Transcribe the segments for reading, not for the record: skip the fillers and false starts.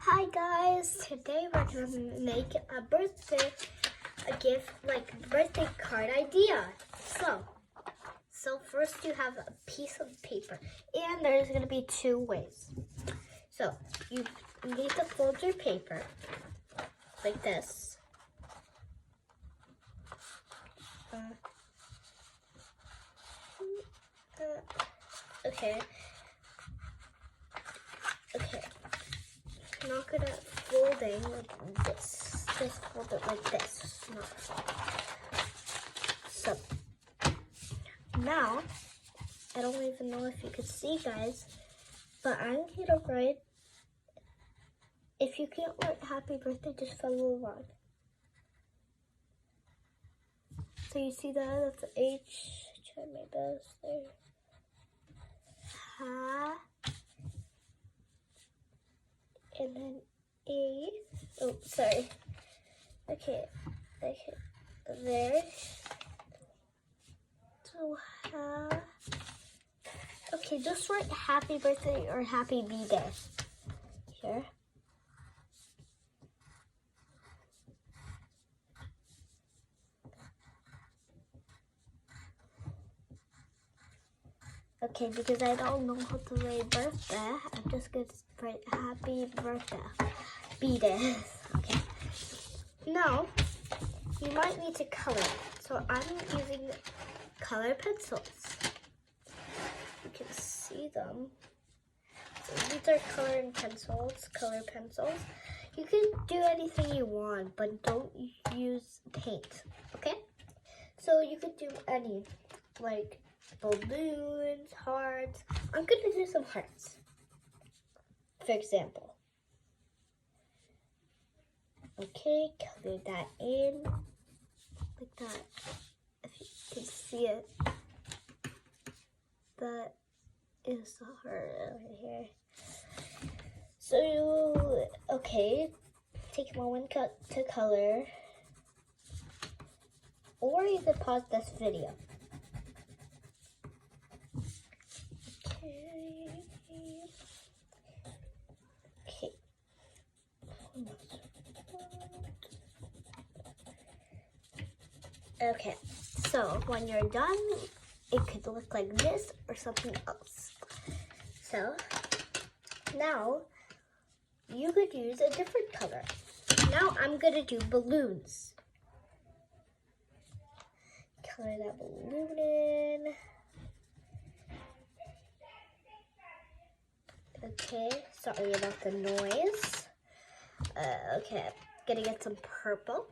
Hi guys, today we're gonna make a gift, like birthday card idea. So first you have a piece of paper, and there's gonna be two ways. So you need to fold your paper like this. Okay. Not gonna folding like this. Just fold it like this. So now I don't even know if you can see, guys, but I'm gonna write. If you can't write happy birthday, just follow along. So you see that's the H. Try my best there. Ha. And then A. Oh, sorry. Okay. There. So ha. Okay, just write happy birthday or happy B-day here. Okay, because I don't know how to write birthday, I'm just going to write happy birthday. B-day. Okay. Now, you might need to color. So I'm using color pencils. You can see them. So these are color pencils. You can do anything you want, but don't use paint, okay? So you could do any, like balloons, hearts. I'm gonna do some hearts, for example. Okay, color that in, like that. If you can see it, that is the heart over here. So, okay, take a moment to color, or you could pause this video. Okay, so when you're done, it could look like this or something else. So now you could use a different color. Now I'm gonna do balloons. Color that balloon in. Okay, sorry about the noise. Okay, gonna get some purple.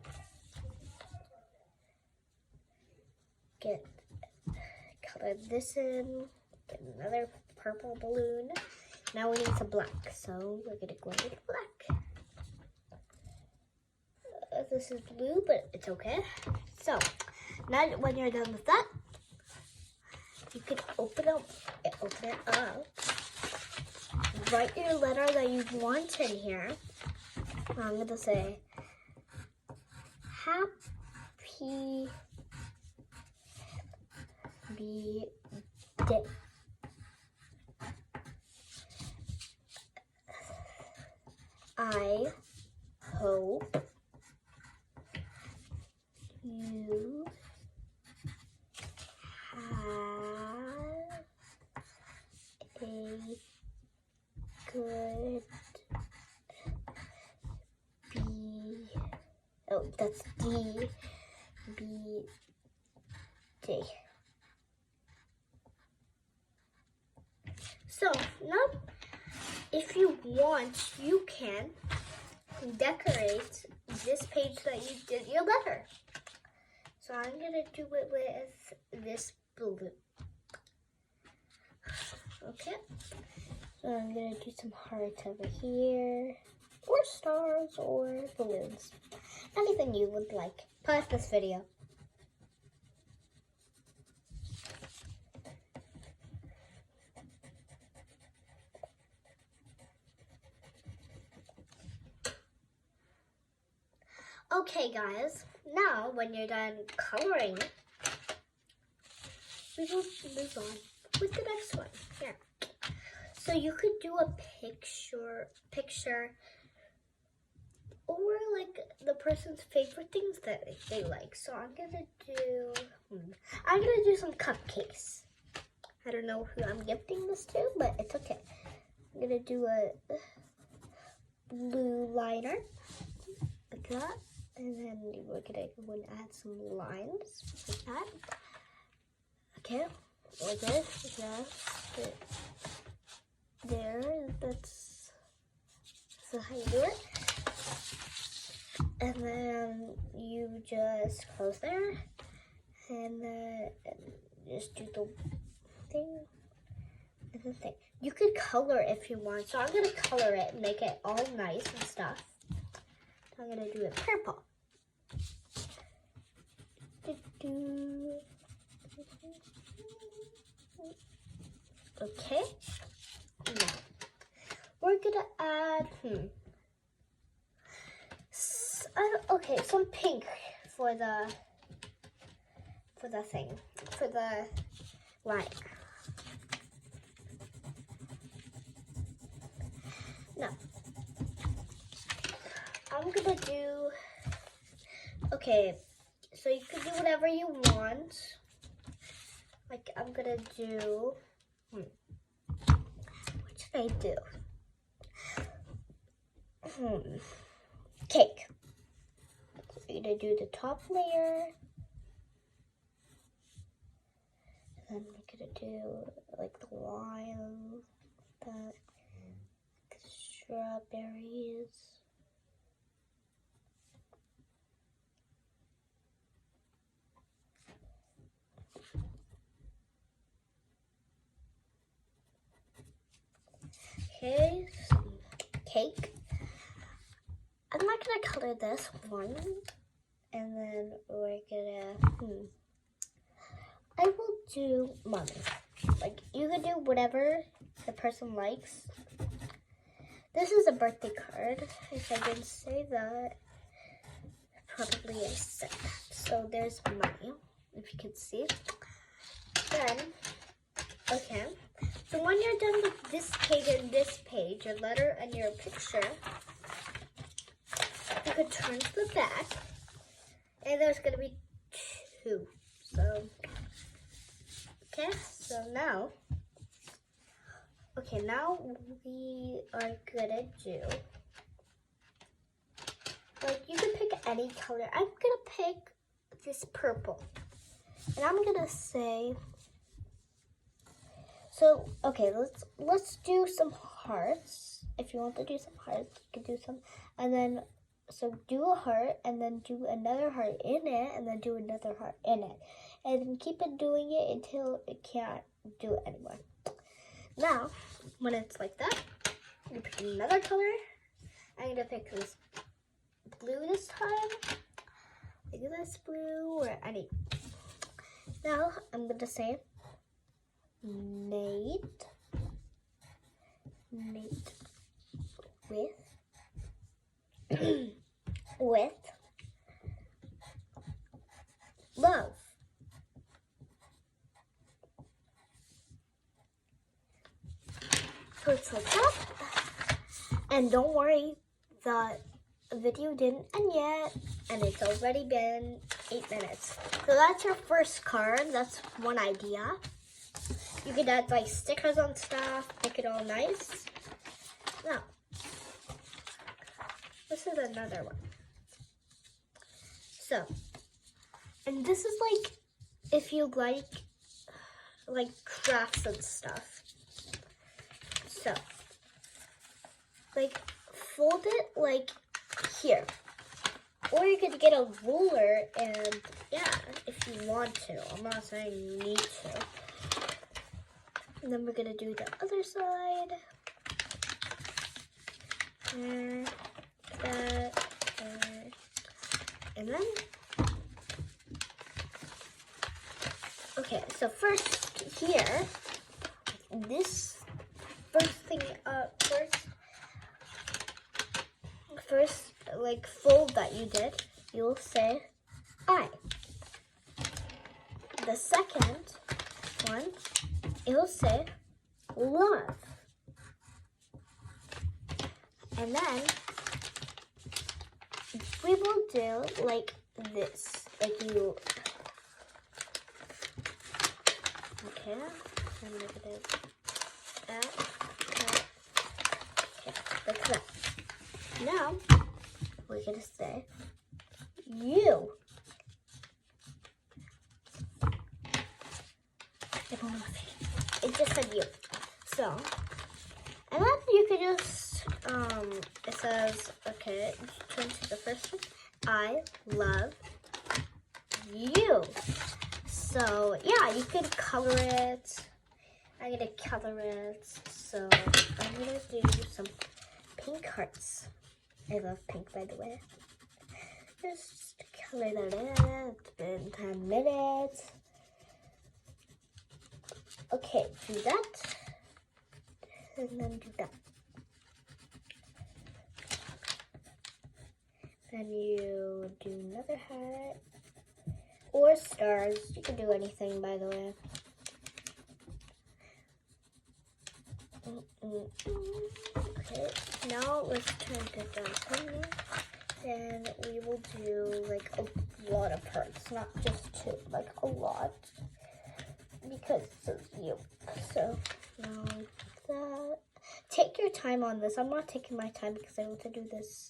Color this in. Get another purple balloon. Now we need some black, so we're gonna go with black. This is blue, but it's okay. So now when you're done with that, you can open it up. Write your letter that you want in here. I'm gonna say happy birthday. I hope you have a good that's D-B-Day. So now, if you want, you can decorate this page that you did your letter. So I'm gonna do it with this balloon. Okay. So I'm gonna do some hearts over here, or stars, or balloons. Anything you would like. Pause this video. Okay guys, now when you're done coloring, we will move on with the next one. Here. So you could do a picture or like the person's favorite things that they like. So I'm gonna do some cupcakes. I don't know who I'm gifting this to, but it's okay. I'm gonna do a blue liner like that, and then we're gonna go and add some lines like that. Okay, like this, yeah. There, that's how you do it. And then you just close there, and then just do the thing and the thing. You could color if you want, so I'm gonna color it and make it all nice and stuff. I'm gonna do it purple. Okay. Now we're gonna add okay, some pink for the thing, for the line. Now I'm gonna do, okay, so you can do whatever you want. Like I'm gonna do, what should I do? Cake. So you're gonna do the top layer. And then we're gonna do like the lime, the strawberries. Okay, some cake. I'm not gonna color this one, and then we're gonna, I will do mommy. Like, you can do whatever the person likes. This is a birthday card. If I didn't say that, probably I said that. So there's mommy, if you can see. Then, okay. So when you're done with this page and this page, your letter and your picture, you could turn to the back, and there's going to be 2. So, okay, so now, now we are going to do, like, you can pick any color. I'm going to pick this purple, and I'm going to say, so, okay, let's do some hearts. If you want to do some hearts, you can do some, and then, so do a heart, and then do another heart in it, and then do another heart in it. And then keep it doing it until it can't do it anymore. Now, when it's like that, I'm going to pick another color. I'm going to pick this blue this time. Like this blue, or any. Now, I'm going to say, made with with love. So it's like that. And don't worry, the video didn't end yet, and it's already been 8 minutes. So that's your first card. That's one idea. You could add like stickers on stuff, make it all nice. Now, this is another one. So, and this is like, if you like crafts and stuff. So, like, fold it like here. Or you could get a ruler and, yeah, if you want to. I'm not saying you need to. And then we're going to do the other side. And then, okay, so first here, this first thing, first like fold that you did, you'll say I. The second one, it'll say love. And then we will do like this. Like you. Okay. I'm gonna do that. Okay, like that. Now we're gonna say you. It just said you. So, and then you could just, it says, okay, turn to the first one. I love you. So, yeah, you could color it. I'm going to color it. So, I'm going to do some pink hearts. I love pink, by the way. Just color that in. It's been 10 minutes. Okay, do that. And then do that. Then you do another heart. Or stars. You can do anything, by the way. Okay, now let's turn it down. And we will do like a lot of hearts, not just two, like a lot. Because it says you. So now that. Take your time on this. I'm not taking my time because I want to do this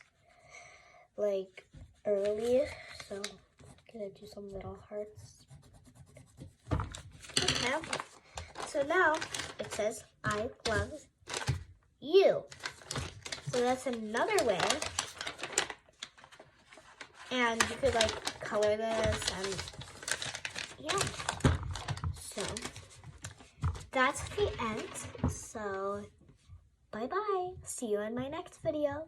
like early. So I'm gonna do some little hearts. Okay. So now it says I love you. So that's another way. And you could like color this and yeah. So that's the end. So bye-bye. See you in my next video.